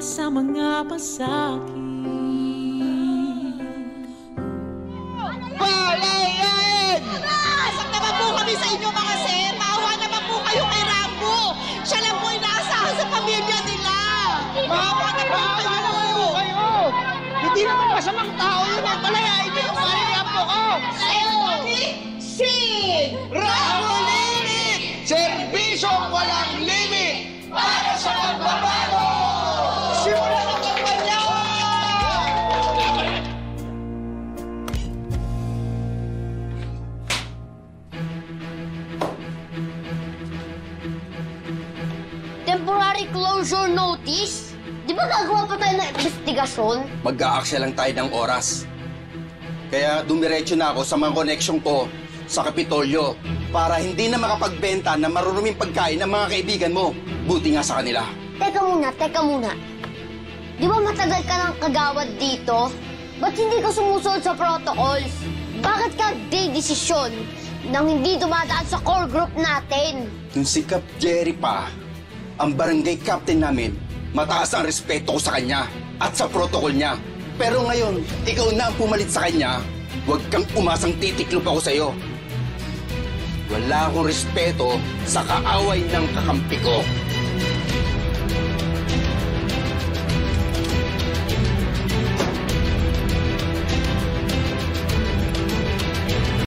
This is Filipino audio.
sa mga pasakit. Palayan! Asak naman po kami sa inyo mga sir. Maawa naman po kayo kay Rambo. Siya lang po inaasahan sa pamilya nila. Maawa naman po kayo. Hindi naman masamang tao yun. Palayain niyo yung palayan po ko. Si Rambo Limit! Serbisyong walang limit para sa pagbabago! Simulan ang kampanya! Temporary closure notice? Di ba gagawa pa tayo ng investigasyon? Mag-aaksya lang tayo ng oras. Kaya dumiretso na ako sa mga connection ko sa Kapitolyo para hindi na makapagbenta ng maruruming pagkain ng mga kaibigan mo. Buti nga sa kanila. Teka muna. Di ba matagal ka ng kagawad dito? Ba't hindi ka sumusunod sa protocols? Bakit ka desisyon nang hindi dumadaan sa core group natin? Yung si Cap Jerry pa, ang barangay captain namin, mataas ang respeto ko sa kanya at sa protocol niya. Pero ngayon, ikaw na ang pumalit sa kanya, huwag kang umasang titiklop ako sa'yo. Wala akong respeto sa kaaway ng kakampi ko.